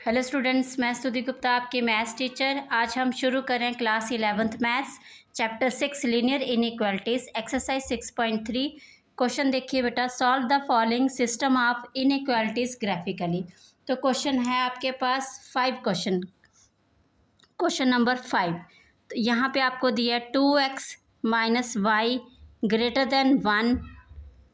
Hello students, मैं स्तुति गुप्ता आपकी मैथ्स टीचर। आज हम शुरू करें class 11th maths chapter 6 linear inequalities exercise 6.3। Question देखिए बेटा, solve the following system of inequalities graphically. तो क्वेश्चन है आपके पास 5 क्वेश्चन। क्वेश्चन नंबर 5, तो यहाँ पे आपको दिया 2x minus Y greater then 1।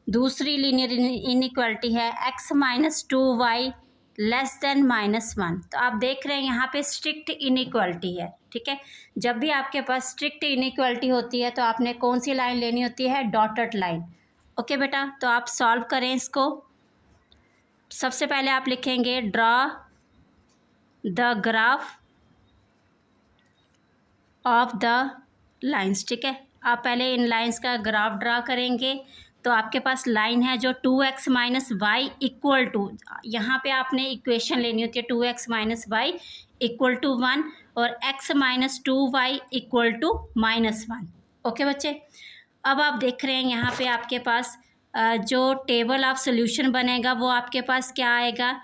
दूसरी लीनियर इनइक्वालिटी है x minus 2y less than -1। तो आप देख रहे हैं यहाँ पे स्ट्रिक्ट इनइक्वालिटी है, ठीक है। जब भी आपके पास स्ट्रिक्ट इनइक्वालिटी होती है तो आपने कौन सी लाइन लेनी होती है? Dotted line. ओके बेटा, तो आप सॉल्व करें इसको। सबसे पहले आप लिखेंगे draw the graph of the lines, ठीक है। आप पहले इन लाइंस का ग्राफ ड्रा करेंगे। तो आपके पास लाइन है जो 2x minus y equal to, यहाँ पे आपने इक्वेशन लेनी होती है 2x minus y equal to 1 और x minus 2y equal to -1। Okay बच्चे, अब आप देख रहे हैं यहाँ पे आपके पास जो टेबल ऑफ सोल्यूशन बनेगा वो आपके पास क्या आएगा?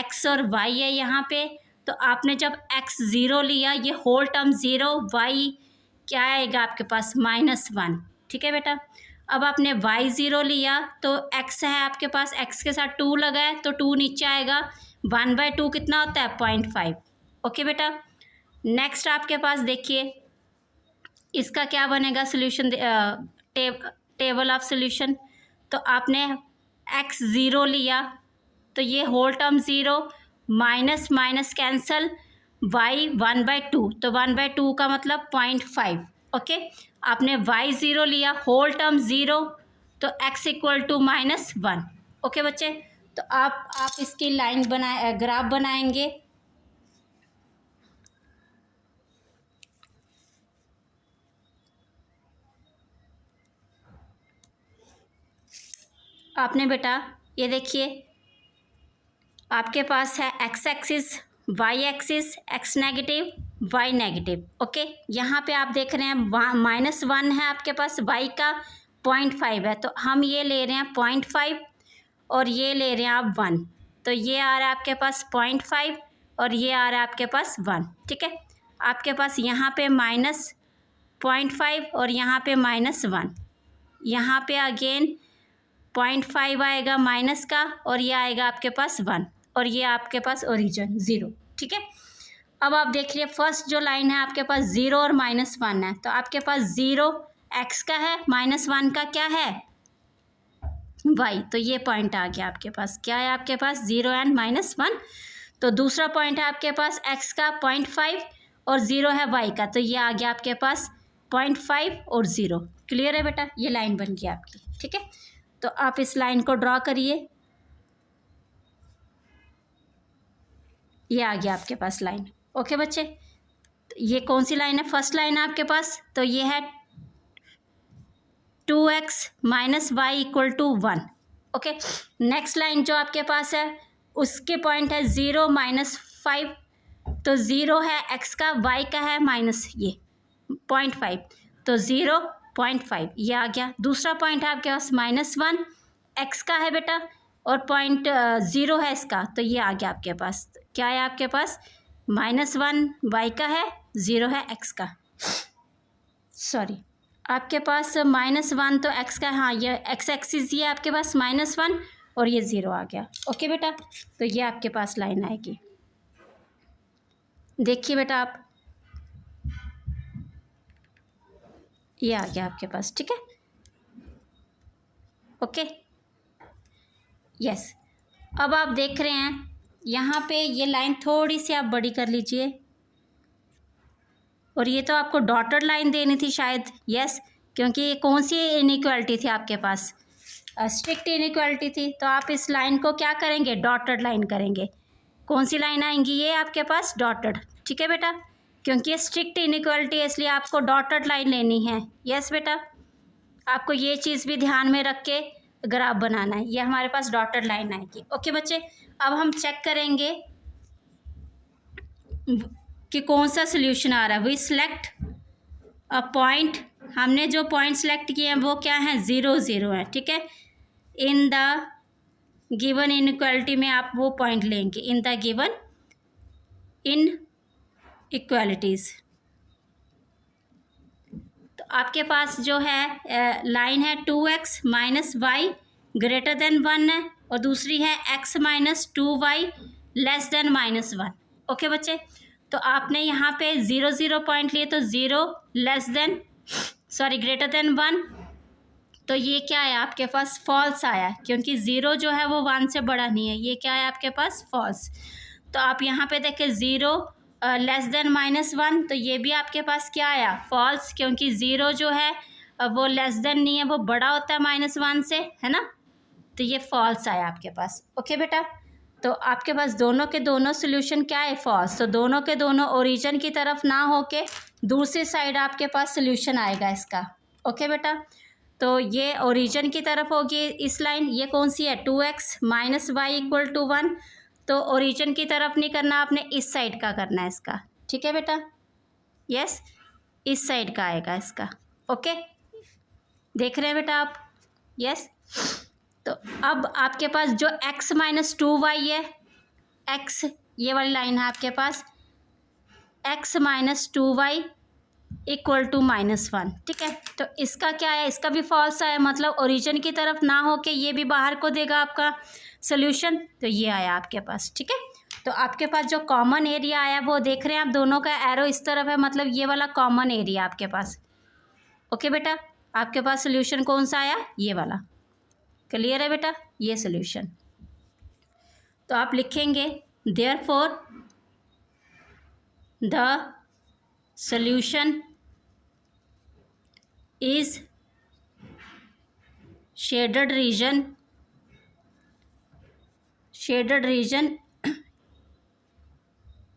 x और y है यहाँ पे। तो आपने जब x 0 लिया, ये होल टर्म 0, y क्या आएगा आपके पास? -1, ठीक है बेटा। अब आपने y 0 लिया तो x है आपके पास, x के साथ 2 लगा है तो 2 नीचे आएगा। 1/2 कितना होता है? 0.5। ओके बेटा, नेक्स्ट आपके पास देखिए इसका क्या बनेगा सोल्यूशन, टेबल ऑफ सोल्यूशन। तो आपने x 0 लिया तो ये whole term 0, minus minus cancel, y 1/2 तो 1/2 का मतलब 0.5। ओके, आपने y 0 लिया, होल टर्म 0 तो x इक्वल टू -1। ओके बच्चे, तो आप इसकी लाइन बनाए, ग्राफ बनाएंगे। आपने बेटा ये देखिए आपके पास है x axis, y axis, x negative, y negative. Okay, यहाँ पे आप देख रहे हैं -1 है आपके पास, y का 0.5 है तो हम ये ले रहे हैं 0.5 और ये ले रहे हैं आप 1। तो ये आ रहा है आपके पास 0.5 और ये आ रहा है आपके पास 1, ठीक है। आपके पास यहाँ पे -0.5 और यहाँ पे -1, यहाँ पे अगेन 0.5 आएगा माइनस का और ये आएगा आपके पास 1 और ये आपके पास ओरिजिन 0, ठीक है। अब आप देखिए फर्स्ट जो लाइन है आपके पास 0 और -1 है, तो आपके पास 0 x का है, -1 का क्या है? y। तो ये पॉइंट आ गया आपके पास, क्या है आपके पास? 0 एंड -1। तो दूसरा पॉइंट है आपके पास x का 0.5 और 0 है y का, तो ये आ गया आपके पास 0.5 और 0। क्लियर है बेटा, ये लाइन बन गई आपकी, ठीक है। तो आप इस लाइन को ड्रॉ करिए, ये आ गया आपके पास लाइन। ओके बच्चे, तो ये कौन सी लाइन है? फर्स्ट लाइन है आपके पास, तो ये है 2x minus y equal to 1। Okay, next line जो आपके पास है उसके पॉइंट है 0 -5, तो 0 है x का, y का है माइनस ये 0.5, तो 0.5 ये आ गया। दूसरा पॉइंट है आपके पास -1, x का है बेटा और 0 है इसका, तो ये आ गया आपके पास। क्या है आपके पास? -1 y का है, 0 है x का, सॉरी आपके पास -1 तो x का, हाँ ये x एक्सिस ये आपके पास -1 और ये 0 आ गया। ओके बेटा, तो ये आपके पास लाइन आएगी। देखिए बेटा आप, ये आ गया आपके पास, ठीक है। Okay, yes. अब आप देख रहे हैं यहाँ पे ये लाइन थोड़ी सी आप बड़ी कर लीजिए और ये तो आपको डॉटेड लाइन देनी थी शायद, यस, क्योंकि ये कौन सी इनइक्वालिटी थी आपके पास? स्ट्रिक्ट इनइक्वालिटी थी। तो आप इस लाइन को क्या करेंगे? डॉटेड लाइन करेंगे। कौन सी लाइन आएंगी? ये आपके पास डॉटेड, ठीक है बेटा, क्योंकि ये स्ट्रिक्ट इनइक्वालिटी है इसलिए आपको डॉटेड लाइन लेनी है। यस बेटा, आपको ये चीज़ भी ध्यान में रख के ग्राफ बनाना है। ये हमारे पास डॉटेड लाइन आएगी। ओके बच्चे, अब हम चेक करेंगे कि कौन सा सोल्यूशन आ रहा है। वी सिलेक्ट अ पॉइंट, हमने जो पॉइंट सेलेक्ट किए हैं वो क्या है? 0 0 है, ठीक है। इन द गिवन इनइक्वालिटी में आप वो पॉइंट लेंगे इन द गिवन इन इक्वालिटीज़। तो आपके पास जो है लाइन है 2x minus Y greater then 1 है, और दूसरी है x minus 2y less than -1। Okay बच्चे, तो आपने यहाँ पे 0 0 पॉइंट लिए, तो 0 लेस देन ग्रेटर देन 1, तो ये क्या है आपके पास फॉल्स आया, क्योंकि 0 जो है वो 1 से बड़ा नहीं है, ये क्या है आपके पास फॉल्स। तो आप यहाँ पे देखें 0 लेस देन -1, तो ये भी आपके पास क्या आया फॉल्स, क्योंकि 0 जो है वो लेस देन नहीं है, वो बड़ा होता है -1 से, है ना, तो ये फॉल्स आया आपके पास। ओके बेटा, तो आपके पास दोनों के दोनों सोल्यूशन क्या है फॉल्स, तो दोनों के दोनों ओरिजिन की तरफ ना होके दूसरी साइड आपके पास सोल्यूशन आएगा इसका। ओके बेटा, तो ये ओरिजिन की तरफ होगी इस लाइन, ये कौन सी है 2x minus y equal to 1, तो ओरिजिन की तरफ नहीं करना, आपने इस साइड का करना है इसका। ठीक है बेटा, यस, इस साइड का आएगा इसका। ओके, देख रहे हैं बेटा आप, यस। तो अब आपके पास जो x माइनस 2y है, x ये वाली लाइन है आपके पास, x minus 2y equal to -1। ठीक है, तो इसका क्या है, इसका भी फॉल्स आया, मतलब ओरिजिन की तरफ ना हो के ये भी बाहर को देगा आपका सोल्यूशन, तो ये आया आपके पास। ठीक है, तो आपके पास जो कॉमन एरिया आया वो देख रहे हैं आप, दोनों का एरो इस तरफ है, मतलब ये वाला कॉमन एरिया आपके पास। ओके बेटा, आपके पास सोल्यूशन कौन सा आया, ये वाला। क्लियर है बेटा, ये सोल्यूशन। तो आप लिखेंगे therefore the solution is shaded region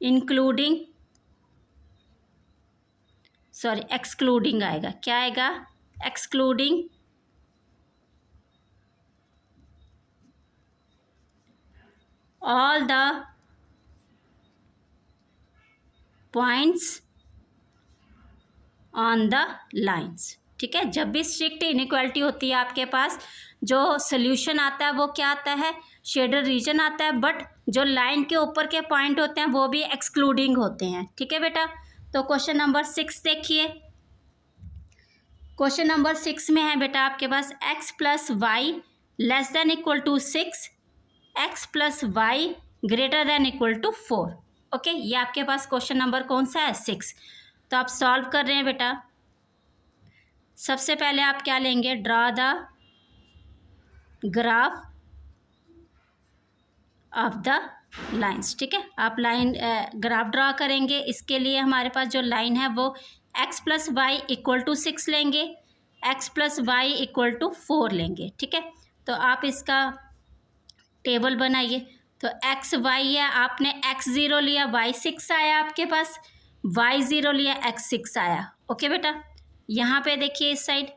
including excluding आएगा, क्या आएगा excluding all the points on the lines. ठीक है, जब भी स्ट्रिक्ट इनइक्वालिटी होती है आपके पास, जो सोल्यूशन आता है वो क्या आता है शेडेड रीजन आता है, बट जो लाइन के ऊपर के पॉइंट होते हैं वो भी एक्सक्लूडिंग होते हैं। ठीक है बेटा, तो क्वेश्चन नंबर 6 देखिए। क्वेश्चन नंबर 6 में है बेटा आपके पास x plus y less than equal to 6, x plus y greater than equal to 4। Okay, ये आपके पास क्वेश्चन नंबर कौन सा है 6। तो आप सॉल्व कर रहे हैं बेटा, सबसे पहले आप क्या लेंगे, draw the graph of the lines. ठीक है, आप लाइन ग्राफ ड्रा करेंगे, इसके लिए हमारे पास जो लाइन है वो x plus y equal to 6 लेंगे, x plus y equal to 4 लेंगे। ठीक है, तो आप इसका टेबल बनाइए। तो x y है, आपने x 0 लिया, y 6 आया आपके पास, y 0 लिया, x 6 आया। ओके बेटा, यहाँ पे देखिए इस साइड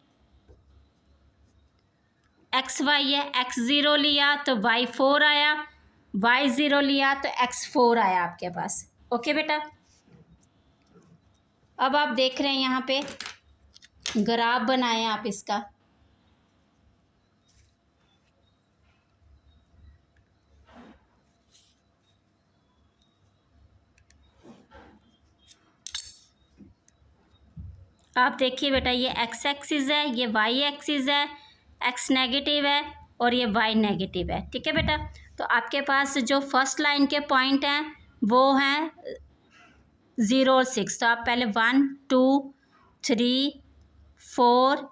x y है, x 0 लिया तो y 4 आया, y 0 लिया तो x 4 आया आपके पास। ओके बेटा, अब आप देख रहे हैं यहाँ पे ग्राफ बनाए आप इसका। आप देखिए बेटा, ये x एक्सिस है, ये y एक्सिस है, x नेगेटिव है और ये y नेगेटिव है। ठीक है बेटा, तो आपके पास जो फर्स्ट लाइन के पॉइंट हैं वो हैं 0 और 6। तो आप पहले 1 2 3 4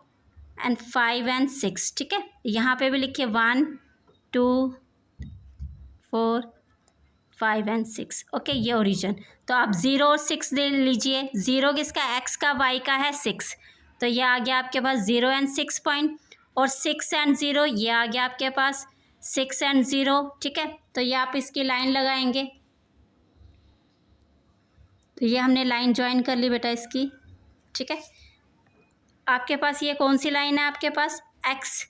एंड 5 एंड 6। ठीक है, यहाँ पे भी लिखिए 1 2 4 5 एंड 6। ओके, ये ओरिजिन। तो आप 0 और 6 दे लीजिए, 0 किसका x का y का है 6, तो ये आ गया आपके पास 0 एंड 6 पॉइंट, और 6 एंड 0 ये आ गया आपके पास 6 एंड 0। ठीक है, तो ये आप इसकी लाइन लगाएंगे, तो ये हमने लाइन ज्वाइन कर ली बेटा इसकी। ठीक है, आपके पास ये कौन सी लाइन है आपके पास x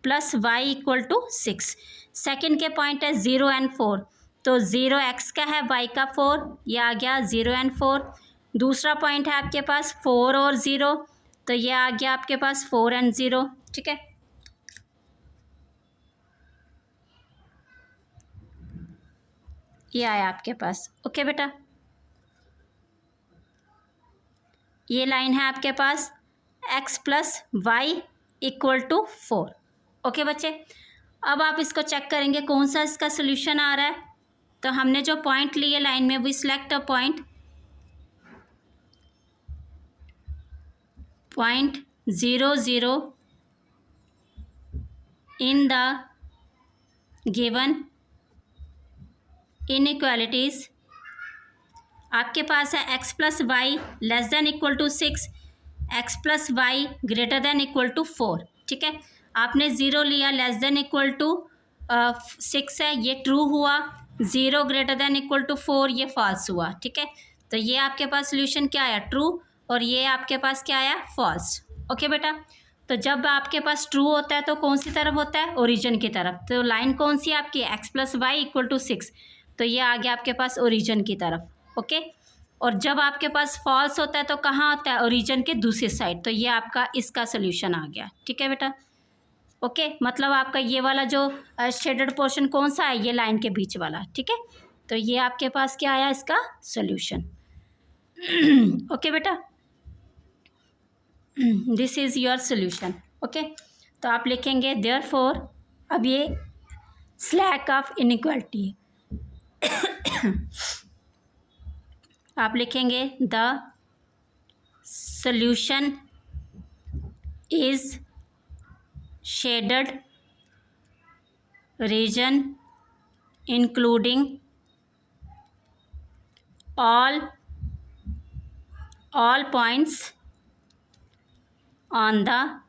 plus y equal to 6, second के पॉइंट है 0 एंड 4, तो 0 x का है, y का 4, ये आ गया 0 एंड 4। दूसरा पॉइंट है आपके पास 4 और 0, तो ये आ गया आपके पास 4 एंड 0। ठीक है, ये आया आपके पास। ओके बेटा, ये लाइन है आपके पास x plus y equal to 4। Okay बच्चे, अब आप इसको चेक करेंगे कौन सा इसका सोल्यूशन आ रहा है। तो हमने जो पॉइंट लिए लाइन में, we select a point 0.00 in the given inequalities। आपके पास है x plus y less than equal to 6, x plus y greater than equal to 4। ठीक है, आपने 0 लिया, लेस देन इक्वल टू 6 है, ये ट्रू हुआ। 0 ग्रेटर देन इक्वल टू 4, ये फॉल्स हुआ। ठीक है, तो ये आपके पास सोल्यूशन क्या आया, ट्रू, और ये आपके पास क्या आया, फॉल्स। ओके बेटा, तो जब आपके पास ट्रू होता है तो कौन सी तरफ होता है, ओरिजिन की तरफ। तो लाइन कौन सी है आपकी, x plus y equal to 6, तो ये आ गया आपके पास ओरिजिन की तरफ। ओके, और जब आपके पास फॉल्स होता है तो कहाँ होता है, ओरिजिन के दूसरी साइड। तो ये आपका इसका सोल्यूशन आ गया। ठीक है बेटा, ओके, मतलब आपका ये वाला जो शेडेड पोर्शन कौन सा है, ये लाइन के बीच वाला। ठीक है, तो ये आपके पास क्या आया, इसका सोल्यूशन। ओके बेटा, this is your solution. Okay, तो आप लिखेंगे देयरफॉर, अब ये स्लैक ऑफ इनइक्वालिटी आप लिखेंगे the solution is shaded region including all points on the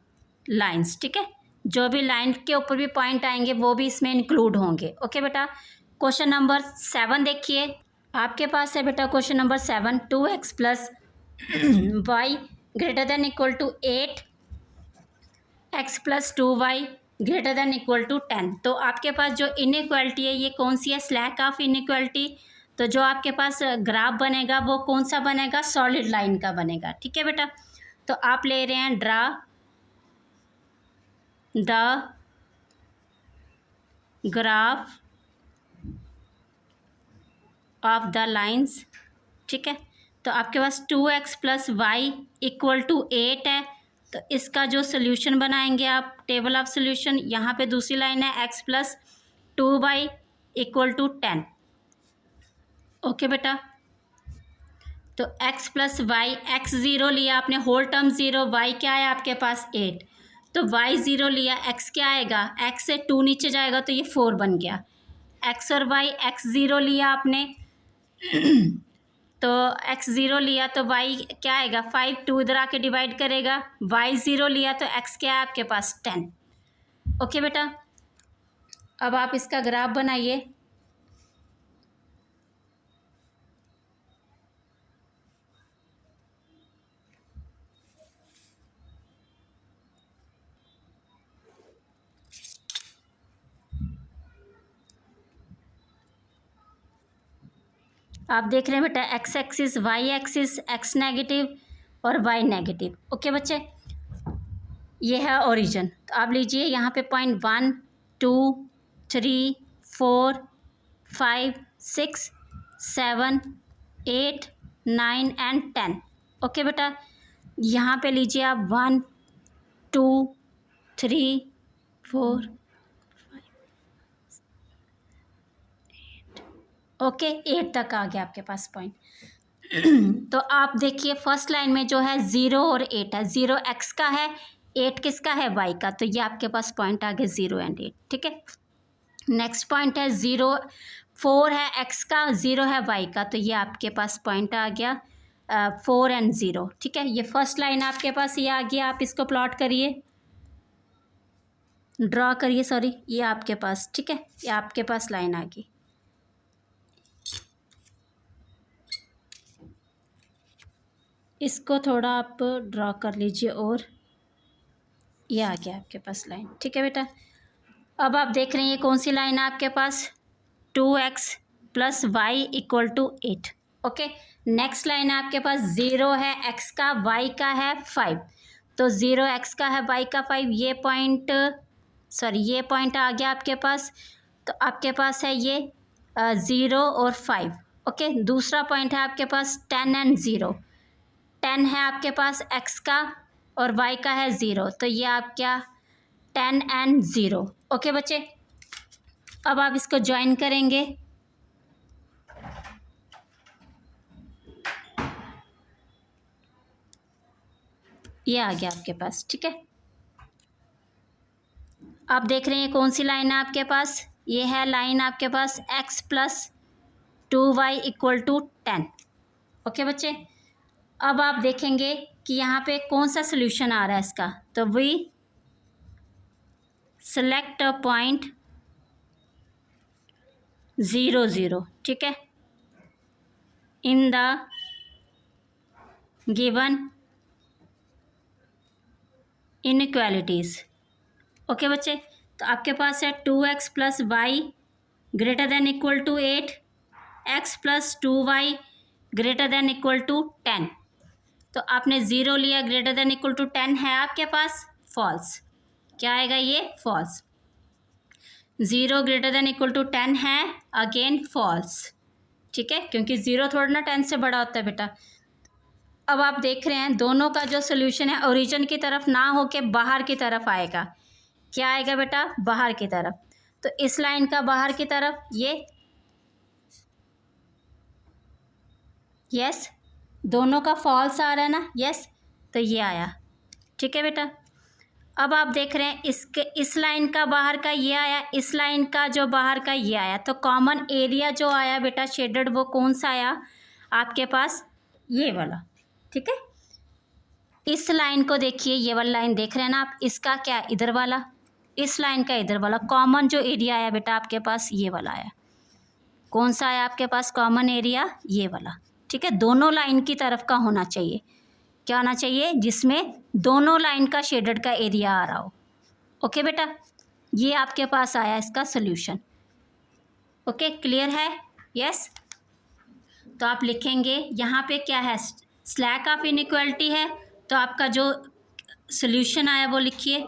lines. ठीक है, जो भी लाइन के ऊपर भी पॉइंट आएंगे वो भी इसमें इंक्लूड होंगे। ओके बेटा, क्वेश्चन नंबर 7 देखिए, आपके पास है बेटा question number 7, 2x plus y greater than equal to 8, x plus 2y greater than equal to 10। तो आपके पास जो इनइक्वालिटी है ये कौन सी है, स्लैक ऑफ इनइक्वालिटी। तो जो आपके पास ग्राफ बनेगा वो कौन सा बनेगा, सॉलिड लाइन का बनेगा। ठीक है बेटा, तो आप ले रहे हैं draw the graph of the lines. ठीक है, तो आपके पास 2x plus y equal to 8 है, तो इसका जो सोल्यूशन बनाएंगे आप, टेबल ऑफ सोल्यूशन, यहाँ पे दूसरी लाइन है x plus 2y equal to 10। Okay बेटा, तो x प्लस वाई, x 0 लिया आपने, होल टर्म 0, y क्या है आपके पास 8, तो y 0 लिया, x क्या आएगा, x से 2 नीचे जाएगा तो ये 4 बन गया। x और y, x 0 लिया आपने तो x 0 लिया तो y क्या आएगा 5, 2 इधर आके डिवाइड करेगा, y 0 लिया तो x क्या है आपके पास 10। ओके बेटा, अब आप इसका ग्राफ बनाइए। आप देख रहे हैं बेटा x axis, y axis, x negative और y नेगेटिव। ओके बच्चे, ये है ओरिजिन। तो आप लीजिए यहाँ पे पॉइंट 1, 2, 3, 4, 5, 6, 7, 8, 9 एंड 10। ओके बेटा, यहाँ पे लीजिए आप 1, 2, 3, 4, ओके 8 तक आ गया आपके पास पॉइंट। तो आप देखिए फर्स्ट लाइन में जो है 0 और 8 है, 0 x का है, 8 किसका है, y का, तो ये आपके पास पॉइंट आ गया 0 एंड 8। ठीक है, नेक्स्ट पॉइंट है 0, 4 है x का, 0 है y का, तो ये आपके पास पॉइंट आ गया 4 एंड 0। ठीक है, ये फर्स्ट लाइन आपके पास ये आ गया, आप इसको प्लॉट करिए, ड्रॉ करिए, सॉरी, ये आपके पास, ठीक है, ये आपके पास लाइन आ गई। इसको थोड़ा आप ड्रॉ कर लीजिए और ये आ गया आपके पास लाइन। ठीक है बेटा, अब आप देख रहे हैं ये कौन सी लाइन है आपके पास, 2x plus y equal to 8। Okay, next line है आपके पास 0 है x का, y का है 5, तो 0 x का है, y का 5, ये पॉइंट, सॉरी ये पॉइंट आ गया आपके पास। तो आपके पास है ये 0 और 5। ओके, दूसरा पॉइंट है आपके पास 10 एंड 0, 10 है आपके पास x का और y का है 0, तो ये आप क्या 10 and 0। ओके बच्चे, अब आप इसको ज्वाइन करेंगे। ये आ गया आपके पास, ठीक है। आप देख रहे हैं कौन सी लाइन है आपके पास, ये है लाइन आपके पास x plus 2y equal to 10। Okay बच्चे, अब आप देखेंगे कि यहाँ पे कौन सा सोल्यूशन आ रहा है इसका, तो वी सेलेक्ट अ पॉइंट 0 0, ठीक है, in the given inequalities. Okay बच्चे, तो आपके पास है 2x plus y greater than equal to 8, x plus 2y greater than equal to 10। तो आपने 0 लिया, ग्रेटर देन इक्वल टू 10 है आपके पास, फॉल्स। क्या आएगा ये, false. 0 greater than equal to 10 है, अगेन फॉल्स, ठीक है, क्योंकि 0 थोड़ा ना 10 से बड़ा होता है बेटा। अब आप देख रहे हैं दोनों का जो सोल्यूशन है ओरिजिन की तरफ ना हो के बाहर की तरफ आएगा। क्या आएगा बेटा, बाहर की तरफ। तो इस लाइन का बाहर की तरफ ये, यस, दोनों का फॉल्स आ रहा है ना, यस, तो ये आया, ठीक है बेटा। अब आप देख रहे हैं इसके इस लाइन का बाहर का ये आया, इस लाइन का जो बाहर का ये आया, तो कॉमन एरिया जो आया बेटा शेडेड वो कौन सा आया आपके पास, ये वाला, ठीक है। इस लाइन को देखिए, ये वाला लाइन देख रहे हैं ना आप, इसका क्या इधर वाला, इस लाइन का इधर वाला, कॉमन जो एरिया आया बेटा आपके पास ये वाला आया। कौन सा आया आपके पास कॉमन एरिया, ये वाला, ठीक है। दोनों लाइन की तरफ का होना चाहिए, क्या होना चाहिए, जिसमें दोनों लाइन का शेडेड का एरिया आ रहा हो। ओके बेटा, ये आपके पास आया इसका सोल्यूशन। ओके, क्लियर है, यस। तो आप लिखेंगे यहाँ पे क्या है, स्लैक ऑफ इनइक्वालिटी है, तो आपका जो सोल्यूशन आया वो लिखिए,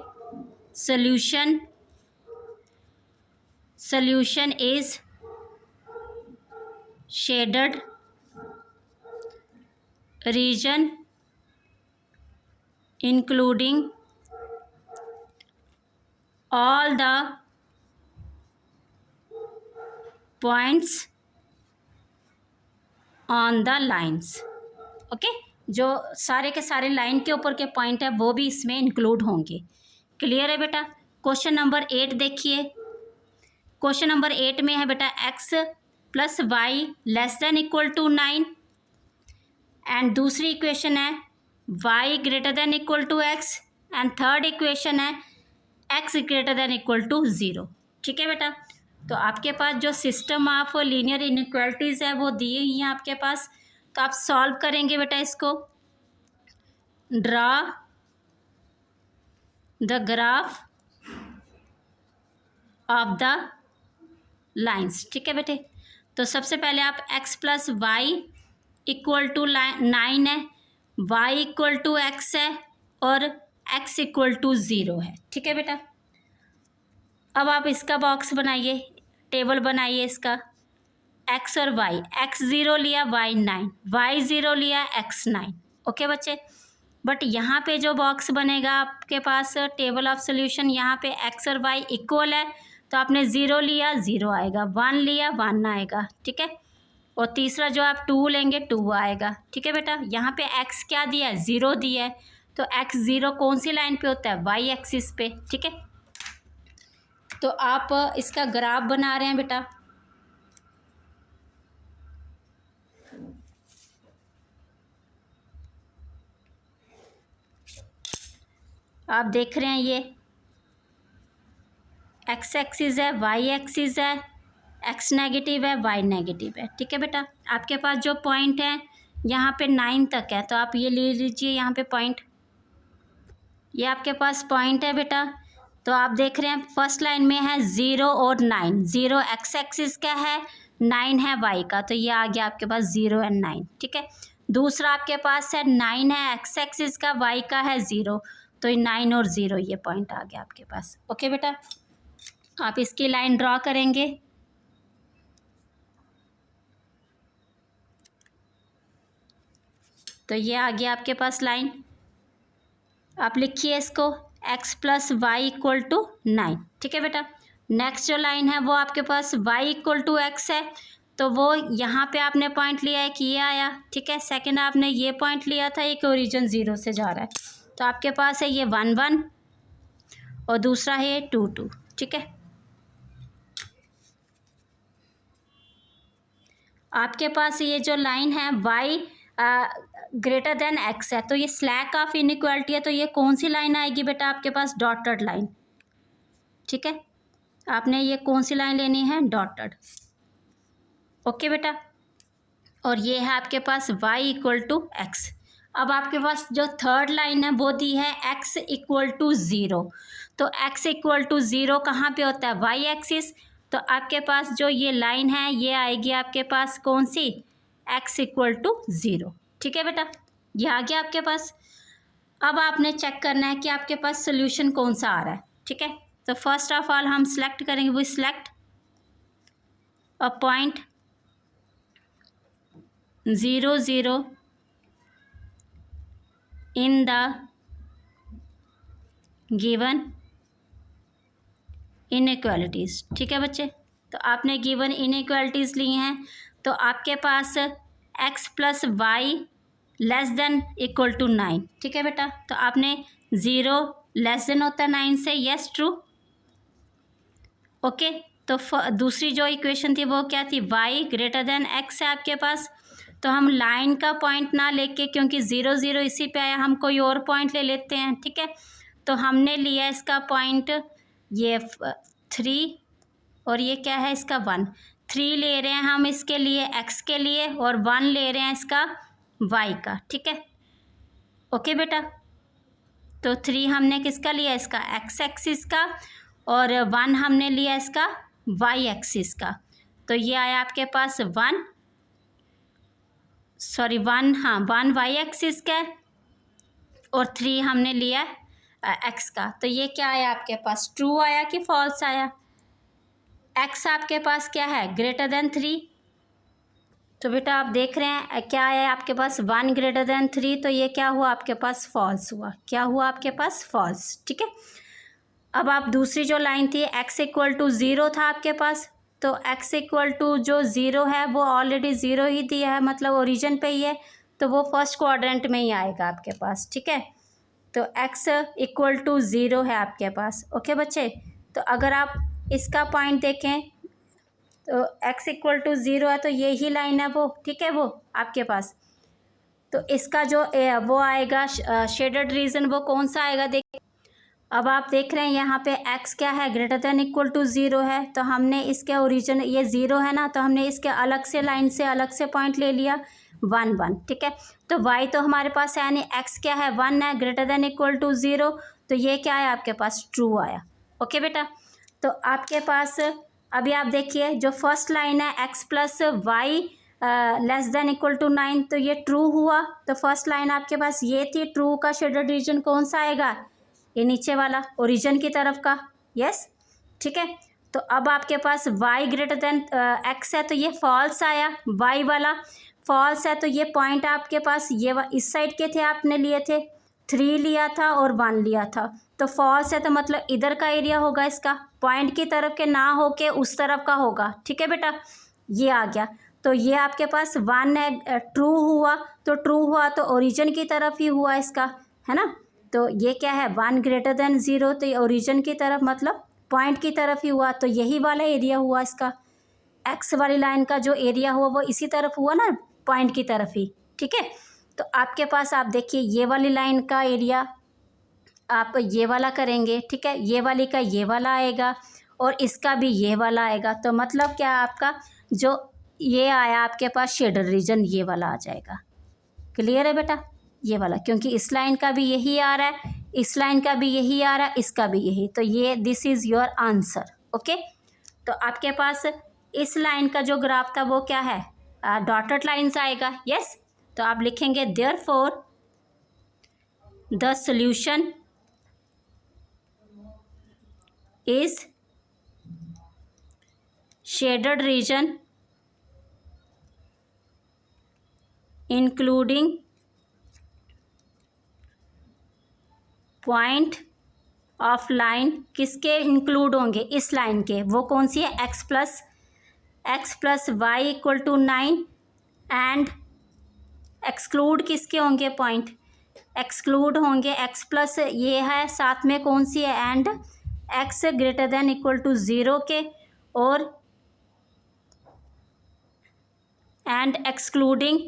solution is shaded region including all the points on the lines। Okay, जो सारे के सारे लाइन के ऊपर के पॉइंट है वो भी इसमें इंक्लूड होंगे। क्लियर है बेटा। क्वेश्चन नंबर 8 देखिए, क्वेश्चन नंबर 8 में है बेटा x plus y less than equal to 9 and दूसरी इक्वेशन है y greater than equal to x and third equation है x greater than equal to 0। ठीक है बेटा, तो आपके पास जो सिस्टम ऑफ लीनियर इनइक्वालिटीज़ है वो दी हुई हैं आपके पास, तो आप सॉल्व करेंगे बेटा इसको। Draw the graph of the lines. ठीक है बेटे, तो सबसे पहले आप x plus y equal to 9 है, y इक्वल टू x है और x इक्वल टू 0 है। ठीक है बेटा, अब आप इसका बॉक्स बनाइए, टेबल बनाइए इसका, x और y, x 0 लिया y 9, y 0 लिया x 9। ओके बच्चे, बट यहाँ पे जो बॉक्स बनेगा आपके पास टेबल ऑफ सोल्यूशन, यहाँ पे x और y इक्वल है, तो आपने 0 लिया 0 आएगा, 1 लिया 1 आएगा। ठीक है, और तीसरा जो आप 2 लेंगे 2 आएगा। ठीक है बेटा, यहाँ पे x क्या दिया है, 0 दिया है, तो x 0 कौन सी लाइन पे होता है, y एक्सिस पे। ठीक है, तो आप इसका ग्राफ बना रहे हैं बेटा। आप देख रहे हैं ये x एक्सिस है, y एक्सिस है, x नेगेटिव है, y नेगेटिव है। ठीक है बेटा, आपके पास जो पॉइंट है यहाँ पे 9 तक है, तो आप ये ले लीजिए यहाँ पे पॉइंट, ये आपके पास पॉइंट है बेटा। तो आप देख रहे हैं फर्स्ट लाइन में है 0 और 9, 0 x एक्सिस का है, 9 है y का, तो ये आ गया आपके पास 0 एंड 9। ठीक है, दूसरा आपके पास है 9 है x एक्सिस का, y का है 0, तो 9 और 0 ये पॉइंट आ गया आपके पास। ओके बेटा, आप इसकी लाइन ड्रॉ करेंगे। तो ये आ गया आपके पास लाइन। आप लिखिए इसको x plus y equal to 9, ठीक है बेटा। नेक्स्ट जो लाइन है वो आपके पास y इक्वल टू एक्स है, तो वो यहाँ पे आपने पॉइंट लिया है कि ये आया, ठीक है। सेकंड आपने ये पॉइंट लिया था, एक ओरिजिन 0 से जा रहा है, तो आपके पास है ये 1 1 और दूसरा है 2 2, ठीक है। आपके पास ये जो लाइन है y ग्रेटर देन x है, तो ये स्लैक ऑफ इनइक्वालिटी है, तो ये कौन सी लाइन आएगी बेटा आपके पास? डॉटेड लाइन, ठीक है। आपने ये कौन सी लाइन लेनी है? डॉटेड, ओके बेटा। और ये है आपके पास y इक्वल टू एक्स। अब आपके पास जो थर्ड लाइन है वो दी है x इक्वल टू 0, तो x इक्वल टू 0 कहाँ पे होता है? y axis. तो आपके पास जो ये लाइन है ये आएगी आपके पास कौन सी? x इक्वल टू 0, ठीक है बेटा, ये आ गया आपके पास। अब आपने चेक करना है कि आपके पास सोल्यूशन कौन सा आ रहा है, ठीक है। तो फर्स्ट ऑफ ऑल हम सिलेक्ट करेंगे, वो select a point 0 0 in the given inequalities, ठीक है बच्चे। तो आपने गिवन इनइक्वालिटीज़ ली हैं, तो आपके पास x plus y less than equal to 9, ठीक है बेटा। तो आपने 0 लेस देन होता है 9 से, यस ट्रू, ओके। तो दूसरी जो इक्वेशन थी वो क्या थी? y ग्रेटर देन x है आपके पास। तो हम लाइन का पॉइंट ना लेके, क्योंकि 0 0 इसी पे आया, हम कोई और पॉइंट ले लेते हैं, ठीक है। तो हमने लिया इसका पॉइंट ये 3 और ये क्या है इसका 1। 3 ले रहे हैं हम इसके लिए x के लिए और 1 ले रहे हैं इसका y का, ठीक है, ओके बेटा। तो 3 हमने किसका लिया? इसका x एक्सिस का, और 1 हमने लिया इसका y एक्सिस का। तो ये आया आपके पास 1 y एक्सिस का और 3 हमने लिया x का। तो ये क्या आया आपके पास? ट्रू आया कि फॉल्स आया? x आपके पास क्या है? Greater than 3। तो बेटा आप देख रहे हैं क्या है आपके पास? 1 ग्रेटर देन 3, तो ये क्या हुआ आपके पास? फॉल्स हुआ। क्या हुआ आपके पास? फॉल्स, ठीक है। अब आप दूसरी जो लाइन थी x इक्वल टू 0 था आपके पास, तो x इक्वल टू जो 0 है वो ऑलरेडी 0 ही दिया है, मतलब ओरिजिन पे ही है, तो वो फर्स्ट क्वाड्रेंट में ही आएगा आपके पास, ठीक है। तो x इक्वल टू 0 है आपके पास, ओके बच्चे। तो अगर आप इसका पॉइंट देखें तो x इक्वल टू 0 है, तो ये ही लाइन है वो, ठीक है, वो आपके पास। तो इसका जो वो आएगा शेडेड रीजन, वो कौन सा आएगा? देख, अब आप देख रहे हैं यहाँ पे x क्या है? ग्रेटर देन इक्वल टू 0 है, तो हमने इसके ओरिजिन, ये 0 है ना, तो हमने इसके अलग से लाइन से अलग से पॉइंट ले लिया 1 1, ठीक है। तो y तो हमारे पास है नहीं, x क्या है? 1 है, ग्रेटर देन इक्वल टू 0, तो ये क्या आया आपके पास? ट्रू आया, ओके बेटा। तो आपके पास अभी आप देखिए जो फर्स्ट लाइन है x plus y less than equal to 9, तो ये ट्रू हुआ। तो फर्स्ट लाइन आपके पास ये थी, ट्रू का शेडेड रीजन कौन सा आएगा? ये नीचे वाला, ओरिजिन की तरफ का, यस, ठीक है। तो अब आपके पास y ग्रेटर देन x है, तो ये फॉल्स आया, y वाला फॉल्स है, तो ये पॉइंट आपके पास ये इस साइड के थे, आपने लिए थे 3 लिया था और 1 लिया था, तो फॉल्स है, तो मतलब इधर का एरिया होगा इसका, पॉइंट की तरफ के ना होके उस तरफ का होगा, ठीक है बेटा, ये आ गया। तो ये आपके पास 1 है, ट्रू हुआ, तो ट्रू हुआ तो ओरिजिन की तरफ ही हुआ इसका, है ना। तो ये क्या है? 1 ग्रेटर देन 0, तो ये ओरिजिन की तरफ, मतलब पॉइंट की तरफ ही हुआ, तो यही वाला एरिया हुआ इसका। एक्स वाली लाइन का जो एरिया हुआ वो इसी तरफ हुआ ना, पॉइंट की तरफ ही, ठीक है। तो आपके पास आप देखिए ये वाली लाइन का एरिया आप ये वाला करेंगे, ठीक है, ये वाली का ये वाला आएगा और इसका भी ये वाला आएगा, तो मतलब क्या आपका जो ये आया आपके पास शेडर रीजन, ये वाला आ जाएगा। क्लियर है बेटा? ये वाला, क्योंकि इस लाइन का भी यही आ रहा है, इस लाइन का भी यही आ रहा है, इसका भी यही, तो ये this is your answer, okay. तो आपके पास इस लाइन का जो ग्राफ था वो क्या है? डॉटेड लाइन्स आएगा, यस। तो आप लिखेंगे therefore the solution is shaded region including point of line किसके इंक्लूड होंगे, इस लाइन के, वो कौन सी है, x plus y equal to 9 and exclude किसके होंगे, पॉइंट एक्सक्लूड होंगे x प्लस ये है, साथ में कौन सी है, and x greater than equal to 0 के, और and excluding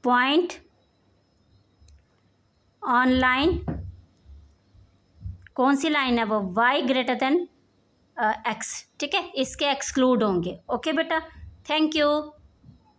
point on line, कौन सी लाइन है वो, y ग्रेटर देन x, ठीक है, इसके एक्सक्लूड होंगे। ओके बेटा, थैंक यू।